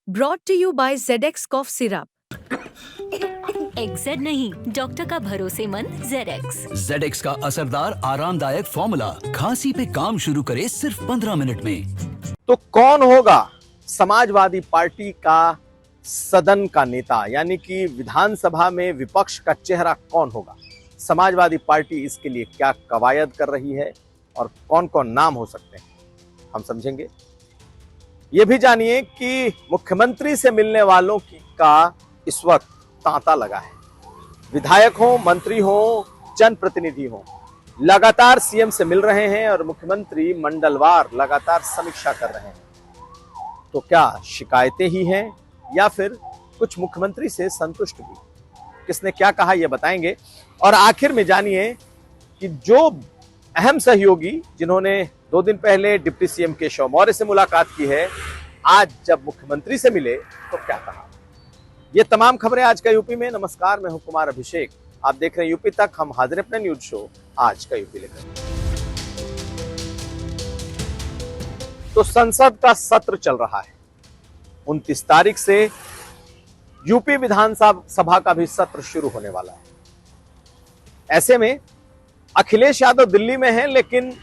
Brought to you by ZX Cough Syrup. XZ नहीं, doctor का भरोसेमंद ZX। ZX का असरदार आरामदायक फॉर्मूला खांसी पे काम शुरू करे सिर्फ 15 मिनट में। तो कौन होगा समाजवादी पार्टी का सदन का नेता, यानी कि विधानसभा में विपक्ष का चेहरा कौन होगा? समाजवादी पार्टी इसके लिए क्या कवायद कर रही है और कौन कौन नाम हो सकते हैं, हम समझेंगे। ये भी जानिए कि मुख्यमंत्री से मिलने वालों का इस वक्त तांता लगा है। विधायक हो, मंत्री हो, जनप्रतिनिधि हो, लगातार सीएम से मिल रहे हैं और मुख्यमंत्री मंडलवार लगातार समीक्षा कर रहे हैं। तो क्या शिकायतें ही हैं या फिर कुछ मुख्यमंत्री से संतुष्ट भी? किसने क्या कहा ये बताएंगे। और आखिर में जानिए कि जो अहम सहयोगी जिन्होंने 2 दिन पहले डिप्टी सीएम केशव मौर्य से मुलाकात की है, आज जब मुख्यमंत्री से मिले तो क्या कहा। ये तमाम खबरें आज का यूपी में। नमस्कार, मैं हूं कुमार अभिषेक, आप देख रहे हैं यूपी तक। हम हाजिर अपने न्यूज शो आज का यूपी लेकर। तो संसद का सत्र चल रहा है। 29 तारीख से यूपी विधानसभा का भी सत्र शुरू होने वाला है। ऐसे में अखिलेश यादव दिल्ली में हैं, लेकिन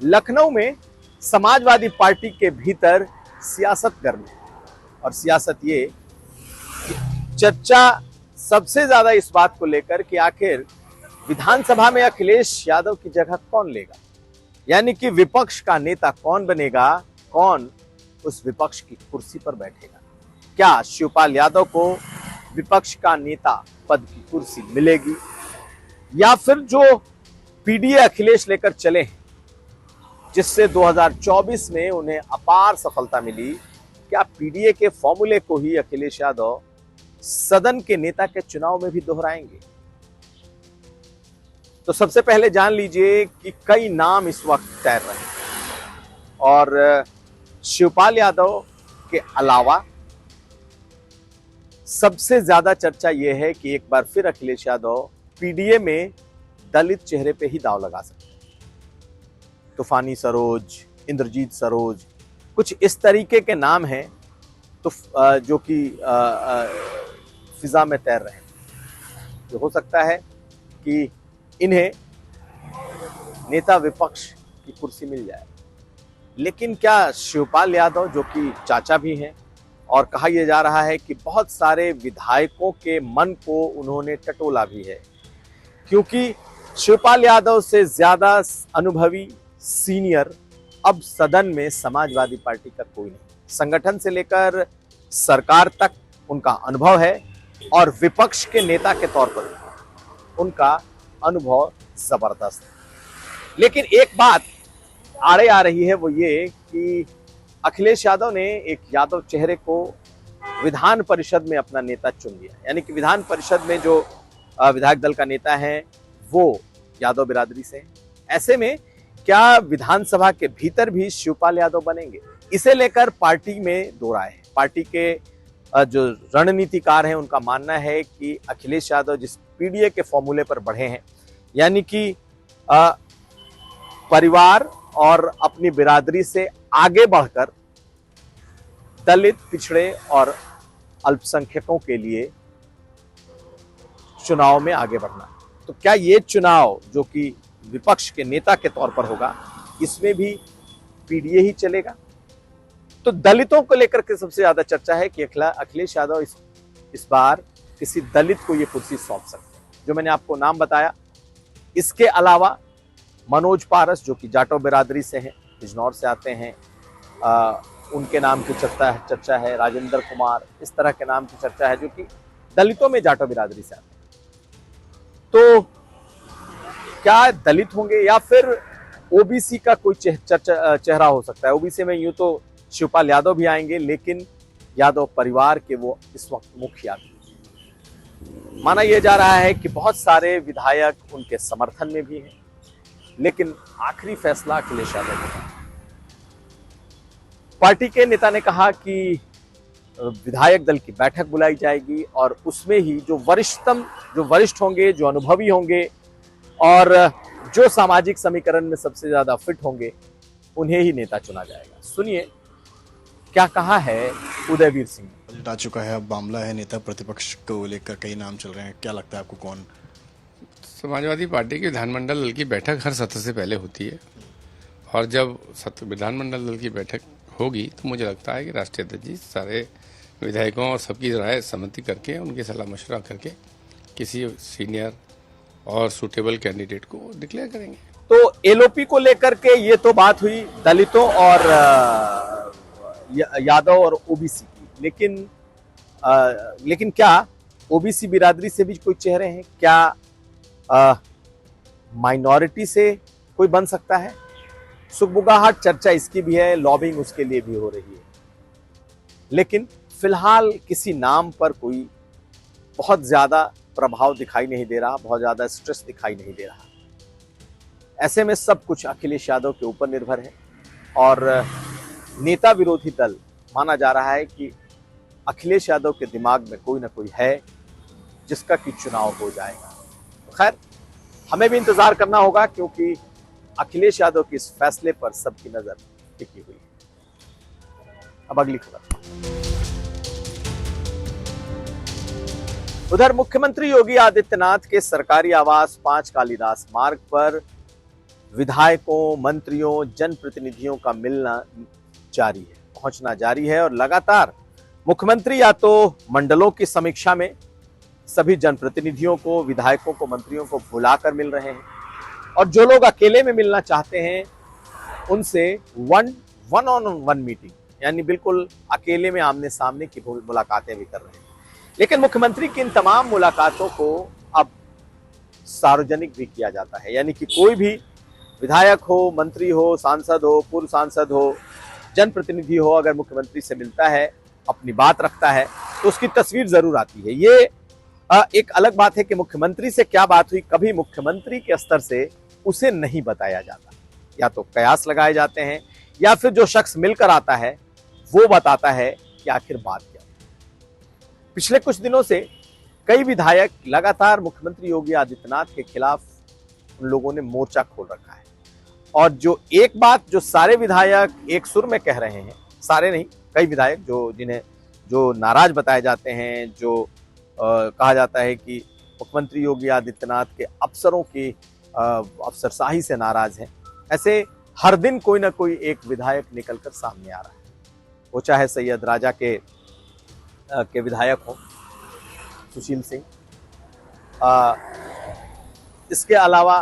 लखनऊ में समाजवादी पार्टी के भीतर सियासत गर्म है। और सियासत ये चर्चा सबसे ज्यादा इस बात को लेकर कि आखिर विधानसभा में अखिलेश यादव की जगह कौन लेगा, यानी कि विपक्ष का नेता कौन बनेगा, कौन उस विपक्ष की कुर्सी पर बैठेगा। क्या शिवपाल यादव को विपक्ष का नेता पद की कुर्सी मिलेगी, या फिर जो पीडीए अखिलेश लेकर चले हैं, जिससे 2024 में उन्हें अपार सफलता मिली, क्या पीडीए के फॉर्मूले को ही अखिलेश यादव सदन के नेता के चुनाव में भी दोहराएंगे? तो सबसे पहले जान लीजिए कि कई नाम इस वक्त तैर रहे हैं और शिवपाल यादव के अलावा सबसे ज्यादा चर्चा यह है कि एक बार फिर अखिलेश यादव पीडीए में दलित चेहरे पे ही दांव लगा सकते हैं। तूफानी सरोज, इंद्रजीत सरोज, कुछ इस तरीके के नाम हैं तो जो कि फिजा में तैर रहे हैं। तो हो सकता है कि इन्हें नेता विपक्ष की कुर्सी मिल जाए। लेकिन क्या शिवपाल यादव, जो कि चाचा भी हैं और कहा यह जा रहा है कि बहुत सारे विधायकों के मन को उन्होंने टटोला भी है, क्योंकि शिवपाल यादव से ज्यादा अनुभवी सीनियर अब सदन में समाजवादी पार्टी का कोई नहीं। संगठन से लेकर सरकार तक उनका अनुभव है और विपक्ष के नेता के तौर पर उनका अनुभव जबरदस्त है। लेकिन एक बात आड़े आ रही है, वो ये कि अखिलेश यादव ने एक यादव चेहरे को विधान परिषद में अपना नेता चुन लिया, यानी कि विधान परिषद में जो विधायक दल का नेता है वो यादव बिरादरी से है। ऐसे में क्या विधानसभा के भीतर भी शिवपाल यादव बनेंगे? इसे लेकर पार्टी में दो राय है। पार्टी के जो रणनीतिकार हैं उनका मानना है कि अखिलेश यादव जिस पीडीए के फॉर्मूले पर बढ़े हैं, यानी कि परिवार और अपनी बिरादरी से आगे बढ़कर दलित, पिछड़े और अल्पसंख्यकों के लिए चुनाव में आगे बढ़ना, तो क्या ये चुनाव जो कि विपक्ष के नेता के तौर पर होगा, इसमें भी पीडीए ही चलेगा? तो दलितों को लेकर के सबसे ज्यादा चर्चा है कि अखिलेश यादव इस बार किसी दलित को ये कुर्सी सौंप सकते हैं, जो मैंने आपको नाम बताया। इसके अलावा मनोज पारस, जो कि जाटव बिरादरी से हैं, बिजनौर से आते हैं, उनके नाम की चर्चा है। राजेंद्र कुमार, इस तरह के नाम की चर्चा है जो कि दलितों में जाटव बिरादरी से आते हैं। तो क्या दलित होंगे या फिर ओबीसी का कोई चेहरा हो सकता है? ओबीसी में यूं तो शिवपाल यादव भी आएंगे, लेकिन यादव परिवार के वो इस वक्त मुखिया भी। माना यह जा रहा है कि बहुत सारे विधायक उनके समर्थन में भी हैं, लेकिन आखिरी फैसला अखिलेश यादव का। पार्टी के नेता ने कहा कि विधायक दल की बैठक बुलाई जाएगी और उसमें ही जो वरिष्ठ होंगे, जो अनुभवी होंगे और जो सामाजिक समीकरण में सबसे ज्यादा फिट होंगे, उन्हें ही नेता चुना जाएगा। सुनिए क्या कहा है उदयवीर सिंह ने। बजट आ चुका है, अब मामला है नेता प्रतिपक्ष को लेकर कई नाम चल रहे हैं, क्या लगता है आपको कौन? समाजवादी पार्टी की विधानमंडल दल की बैठक हर सत्र से पहले होती है और जब विधानमंडल दल की बैठक होगी तो मुझे लगता है कि राष्ट्रीय अध्यक्ष जी सारे विधायकों और सबकी राय सहमति करके उनकी सलाह मशवरा करके किसी सीनियर और सूटेबल कैंडिडेट को डिक्लेयर करेंगे। तो एलओपी को लेकर के ये तो बात हुई दलितों और यादव और ओबीसी की, लेकिन क्या ओबीसी बिरादरी से भी कोई चेहरे हैं? क्या माइनॉरिटी से कोई बन सकता है? सुगबुगाहट चर्चा इसकी भी है, लॉबिंग उसके लिए भी हो रही है, लेकिन फिलहाल किसी नाम पर कोई बहुत ज्यादा प्रभाव दिखाई नहीं दे रहा, बहुत ज्यादा स्ट्रेस दिखाई नहीं दे रहा। ऐसे में सब कुछ अखिलेश यादव के ऊपर निर्भर है और नेता विरोधी दल माना जा रहा है कि अखिलेश यादव के दिमाग में कोई ना कोई है जिसका कि चुनाव हो जाएगा। खैर, हमें भी इंतजार करना होगा क्योंकि अखिलेश यादव के इस फैसले पर सबकी नजर टिकी हुई है। अब अगली खबर। उधर मुख्यमंत्री योगी आदित्यनाथ के सरकारी आवास 5 कालिदास मार्ग पर विधायकों, मंत्रियों, जनप्रतिनिधियों का मिलना जारी है, पहुंचना जारी है और लगातार मुख्यमंत्री या तो मंडलों की समीक्षा में सभी जनप्रतिनिधियों को, विधायकों को, मंत्रियों को बुलाकर मिल रहे हैं और जो लोग अकेले में मिलना चाहते हैं उनसे वन ऑन वन मीटिंग यानी बिल्कुल अकेले में आमने सामने की मुलाकातें भी कर रहे हैं। लेकिन मुख्यमंत्री की इन तमाम मुलाकातों को अब सार्वजनिक भी किया जाता है, यानी कि कोई भी विधायक हो, मंत्री हो, सांसद हो, पूर्व सांसद हो, जनप्रतिनिधि हो, अगर मुख्यमंत्री से मिलता है, अपनी बात रखता है तो उसकी तस्वीर जरूर आती है। ये एक अलग बात है कि मुख्यमंत्री से क्या बात हुई, कभी मुख्यमंत्री के स्तर से उसे नहीं बताया जाता, या तो कयास लगाए जाते हैं या फिर जो शख्स मिलकर आता है वो बताता है कि आखिर बात क्या। पिछले कुछ दिनों से कई विधायक लगातार मुख्यमंत्री योगी आदित्यनाथ के खिलाफ उन लोगों ने मोर्चा खोल रखा है और जो एक बात जो सारे विधायक एक सुर में कह रहे हैं, सारे नहीं, कई विधायक जो नाराज बताए जाते हैं, जो कहा जाता है कि मुख्यमंत्री योगी आदित्यनाथ के अफसरों की अफसरशाही से नाराज हैं, ऐसे हर दिन कोई ना कोई एक विधायक निकलकर सामने आ रहा है। वो चाहे सैयद राजा के विधायक हो सुशील सिंह, इसके अलावा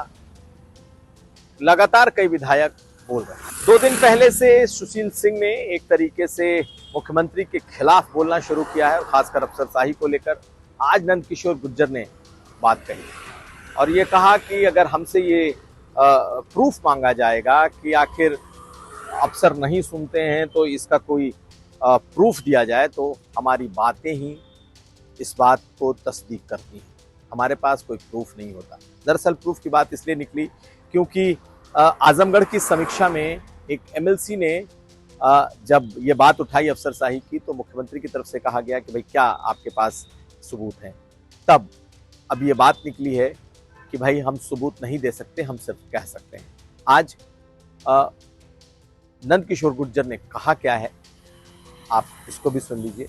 लगातार कई विधायक बोल रहे हैं। 2 दिन पहले से सुशील सिंह ने एक तरीके से मुख्यमंत्री के खिलाफ बोलना शुरू किया है, खासकर अफसरशाही को लेकर। आज नंदकिशोर गुर्जर ने बात कही और ये कहा कि अगर हमसे ये प्रूफ मांगा जाएगा कि आखिर अफसर नहीं सुनते हैं तो इसका कोई प्रूफ दिया जाए तो हमारी बातें ही इस बात को तस्दीक करती हैं, हमारे पास कोई प्रूफ नहीं होता। दरअसल प्रूफ की बात इसलिए निकली क्योंकि आजमगढ़ की समीक्षा में एक एमएलसी ने जब ये बात उठाई अफसरशाही की तो मुख्यमंत्री की तरफ से कहा गया कि भाई क्या आपके पास सबूत हैं, तब अब ये बात निकली है कि भाई हम सबूत नहीं दे सकते, हम सिर्फ कह सकते हैं। आज नंदकिशोर गुर्जर ने कहा क्या है, आप इसको भी सुन लीजिए।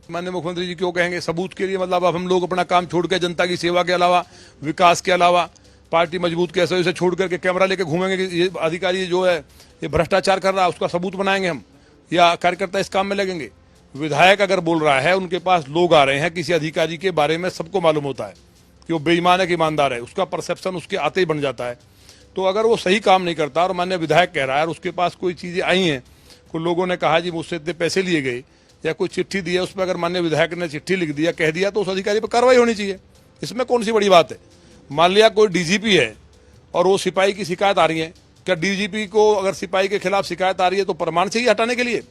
माननीय मुख्यमंत्री जी क्यों कहेंगे सबूत के लिए, मतलब अब हम लोग अपना काम छोड़ के जनता की सेवा के अलावा, विकास के अलावा, पार्टी मजबूत कैसे उसे छोड़ करके कैमरा लेके घूमेंगे कि ये अधिकारी जो है ये भ्रष्टाचार कर रहा है, उसका सबूत बनाएंगे हम, या कार्यकर्ता इस काम में लगेंगे? विधायक अगर बोल रहा है, उनके पास लोग आ रहे हैं, किसी अधिकारी के बारे में सबको मालूम होता है कि वो बेईमान है कि ईमानदार है, उसका परसेप्शन उसके आते ही बन जाता है। तो अगर वो सही काम नहीं करता और माननीय विधायक कह रहा है और उसके पास कोई चीज़ें आई हैं, कोई लोगों ने कहा जी मुझसे इतने पैसे लिए गए या कोई चिट्ठी दी है, उस पर अगर माननीय विधायक ने चिट्ठी लिख दिया, कह दिया, तो उस अधिकारी पर कार्रवाई होनी चाहिए। इसमें कौन सी बड़ी बात है? मान लिया कोई डीजीपी है और वो सिपाही की शिकायत आ रही है, क्या डीजीपी को अगर सिपाही के खिलाफ शिकायत आ रही है तो प्रमाण चाहिए हटाने के लिए?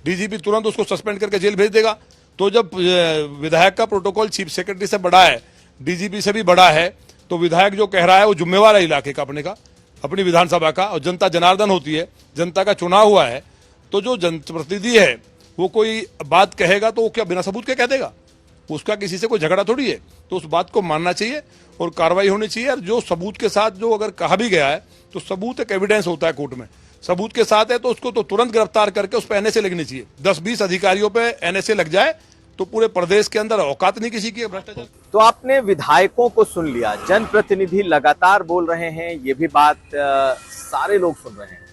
डीजीपी तुरंत उसको सस्पेंड करके जेल भेज देगा। तो जब विधायक का प्रोटोकॉल चीफ सेक्रेटरी से बड़ा है, डीजीपी से भी बड़ा है, तो विधायक जो कह रहा है वो जिम्मेवार है इलाके का, अपनी विधानसभा का, और जनता जनार्दन होती है, जनता का चुनाव हुआ है। तो जो जनप्रतिनिधि है वो कोई बात कहेगा तो वो क्या बिना सबूत के कह देगा? उसका किसी से कोई झगड़ा थोड़ी है। तो उस बात को मानना चाहिए और कार्रवाई होनी चाहिए। और जो सबूत के साथ जो अगर कहा भी गया है तो सबूत एक एविडेंस होता है कोर्ट में, सबूत के साथ है तो उसको तो तुरंत गिरफ्तार करके उस पर एनएसए लगनी चाहिए। 10-20 अधिकारियों पे एनएसए लग जाए तो पूरे प्रदेश के अंदर औकात नहीं किसी की भ्रष्टाचार। तो आपने विधायकों को सुन लिया, जनप्रतिनिधि लगातार बोल रहे हैं, ये भी बात सारे लोग सुन रहे हैं,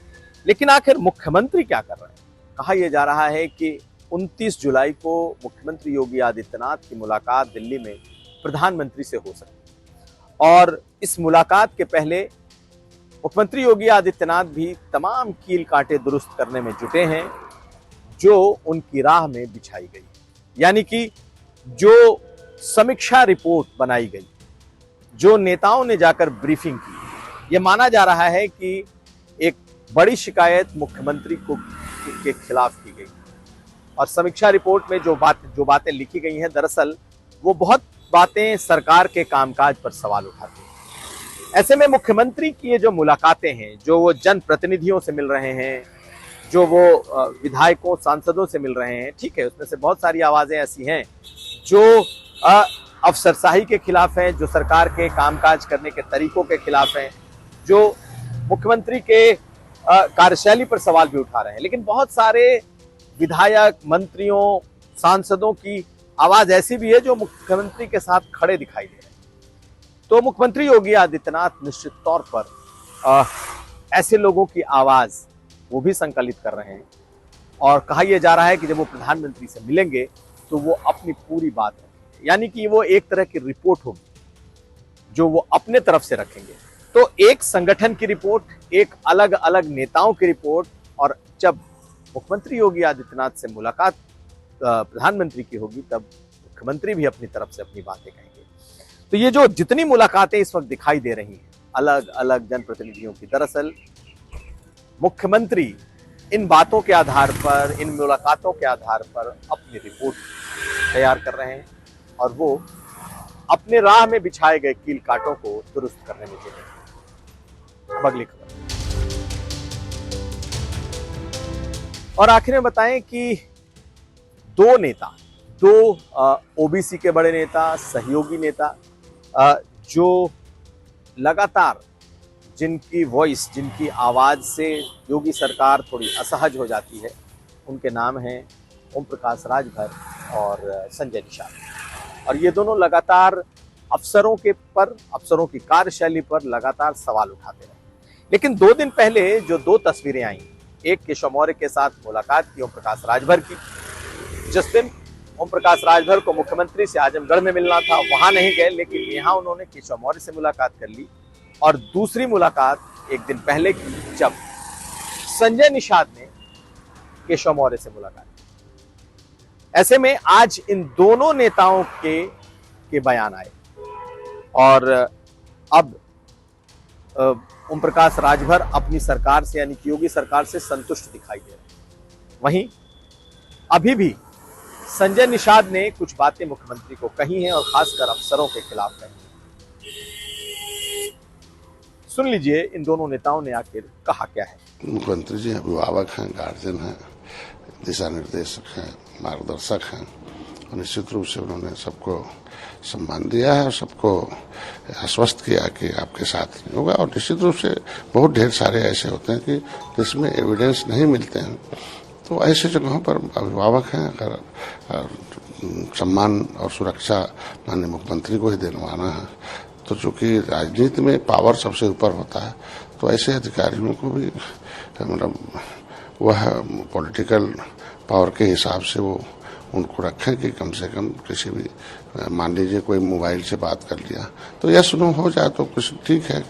लेकिन आखिर मुख्यमंत्री क्या कर रहे हैं? कहा यह जा रहा है कि 29 जुलाई को मुख्यमंत्री योगी आदित्यनाथ की मुलाकात दिल्ली में प्रधानमंत्री से हो सकती है और इस मुलाकात के पहले मुख्यमंत्री योगी आदित्यनाथ भी तमाम कील कांटे दुरुस्त करने में जुटे हैं जो उनकी राह में बिछाई गई, यानी कि जो समीक्षा रिपोर्ट बनाई गई, जो नेताओं ने जाकर ब्रीफिंग की, ये माना जा रहा है कि एक बड़ी शिकायत मुख्यमंत्री को के खिलाफ की गई और समीक्षा रिपोर्ट में जो बातें लिखी गई हैं, दरअसल वो बहुत बातें सरकार के कामकाज पर सवाल उठाती हैं। ऐसे में मुख्यमंत्री की ये जो मुलाकातें हैं, जो वो जनप्रतिनिधियों से मिल रहे हैं, जो वो विधायकों सांसदों से मिल रहे हैं, ठीक है, उसमें से बहुत सारी आवाजें ऐसी हैं जो अफसरशाही के खिलाफ हैं, जो सरकार के कामकाज करने के तरीकों के खिलाफ हैं, जो मुख्यमंत्री के कार्यशैली पर सवाल भी उठा रहे हैं। लेकिन बहुत सारे विधायक, मंत्रियों, सांसदों की आवाज ऐसी भी है जो मुख्यमंत्री के साथ खड़े दिखाई दे रहे हैं। तो मुख्यमंत्री योगी आदित्यनाथ निश्चित तौर पर ऐसे लोगों की आवाज वो भी संकलित कर रहे हैं और कहा यह जा रहा है कि जब वो प्रधानमंत्री से मिलेंगे तो वो अपनी पूरी बात रखेंगे, यानी कि वो एक तरह की रिपोर्ट होगी जो वो अपने तरफ से रखेंगे। तो एक संगठन की रिपोर्ट, एक अलग अलग नेताओं की रिपोर्ट, और जब मुख्यमंत्री योगी आदित्यनाथ से मुलाकात प्रधानमंत्री की होगी तब मुख्यमंत्री भी अपनी तरफ से अपनी बातें कहेंगे। तो ये जो जितनी मुलाकातें इस वक्त दिखाई दे रही हैं अलग अलग जनप्रतिनिधियों की, दरअसल मुख्यमंत्री इन बातों के आधार पर, इन मुलाकातों के आधार पर अपनी रिपोर्ट तैयार कर रहे हैं और वो अपने राह में बिछाए गए कील कांटों को दुरुस्त करने में जुटे हैं। अब अगली खबर और आखिर में बताएं कि दो ओबीसी के बड़े नेता, सहयोगी नेता, जो लगातार जिनकी वॉइस, जिनकी आवाज से योगी सरकार थोड़ी असहज हो जाती है, उनके नाम हैं ओम प्रकाश राजभर और संजय निषाद। और ये दोनों लगातार अफसरों की कार्यशैली पर लगातार सवाल उठाते रहे। लेकिन 2 दिन पहले जो 2 तस्वीरें आई, एक केशव मौर्य के साथ मुलाकात की ओम प्रकाश राजभर की, जिस दिन ओम प्रकाश राजभर को मुख्यमंत्री से आजमगढ़ में मिलना था, वहां नहीं गए, लेकिन यहाँ उन्होंने केशव मौर्य से मुलाकात कर ली। और दूसरी मुलाकात एक दिन पहले की, जब संजय निषाद ने केशव मौर्य से मुलाकात की। ऐसे में आज इन दोनों नेताओं के बयान आए और अब ओम प्रकाश राजभर अपनी सरकार से, यानी कि योगी सरकार से संतुष्ट दिखाई दे रहे हैं। वहीं अभी भी संजय निषाद ने कुछ बातें मुख्यमंत्री को कही हैं और खासकर अफसरों के खिलाफ कही। सुन लीजिए इन दोनों नेताओं ने आखिर कहा क्या है। मुख्यमंत्री जी अभिभावक हैं, गार्जियन हैं, दिशा निर्देशक हैं, मार्गदर्शक हैं और निश्चित रूप से उन्होंने सबको सम्मान दिया है और सबको आश्वस्त किया कि आपके साथ नहीं होगा। और निश्चित रूप से बहुत ढेर सारे ऐसे होते हैं कि जिसमें एविडेंस नहीं मिलते हैं, तो ऐसे जगहों पर अभिभावक हैं, अगर सम्मान और सुरक्षा माननीय मुख्यमंत्री को ही दिलवाना है, तो चूंकि राजनीति में पावर सबसे ऊपर होता है, तो ऐसे अधिकारियों को भी मतलब वह पॉलिटिकल पावर के हिसाब से वो उनको रखें कि कम से कम किसी भी, मान लीजिए कोई मोबाइल से बात कर लिया तो यह सुनो हो जाए तो कुछ ठीक है,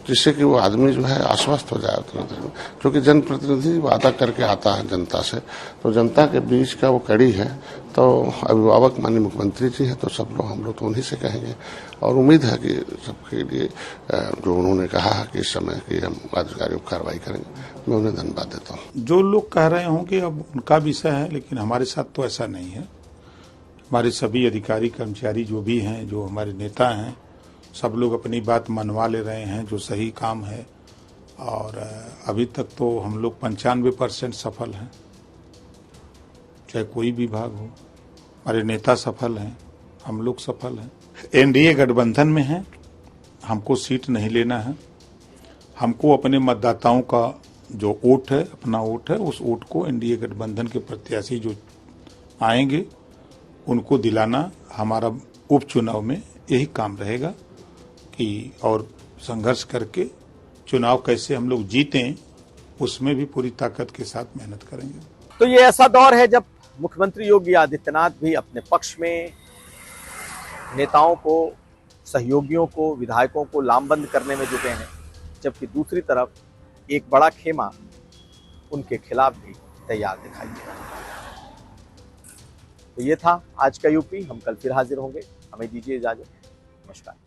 जिससे कि वो आदमी जो है आश्वस्त हो जाए तुरंत। क्योंकि जनप्रतिनिधि वादा करके आता है जनता से, तो जनता के बीच का वो कड़ी है। तो अभिभावक माननीय मुख्यमंत्री जी हैं, तो सब लोग हम लोग तो उन्हीं से कहेंगे और उम्मीद है कि सबके लिए जो उन्होंने कहा है कि इस समय कि हम अधिकारियों को कार्रवाई करेंगे, मैं उन्हें धन्यवाद देता हूँ। जो लोग कह रहे हों कि अब उनका विषय है, लेकिन हमारे साथ तो ऐसा नहीं है। हमारे सभी अधिकारी कर्मचारी जो भी हैं, जो हमारे नेता हैं, सब लोग अपनी बात मनवा ले रहे हैं, जो सही काम है। और अभी तक तो हम लोग 95% सफल हैं, चाहे कोई विभाग हो। हमारे नेता सफल हैं, हम लोग सफल हैं। एनडीए गठबंधन में हैं, हमको सीट नहीं लेना है, हमको अपने मतदाताओं का जो वोट है, अपना वोट है, उस वोट को एनडीए गठबंधन के प्रत्याशी जो आएंगे उनको दिलाना हमारा उपचुनाव में यही काम रहेगा कि और संघर्ष करके चुनाव कैसे हम लोग जीतें, उसमें भी पूरी ताकत के साथ मेहनत करेंगे। तो ये ऐसा दौर है जब मुख्यमंत्री योगी आदित्यनाथ भी अपने पक्ष में नेताओं को, सहयोगियों को, विधायकों को लामबंद करने में जुटे हैं, जबकि दूसरी तरफ एक बड़ा खेमा उनके खिलाफ भी तैयार दिखाई दे रहा है। तो ये था आज का यूपी। हम कल फिर हाजिर होंगे। हमें दीजिए इजाजत। नमस्कार।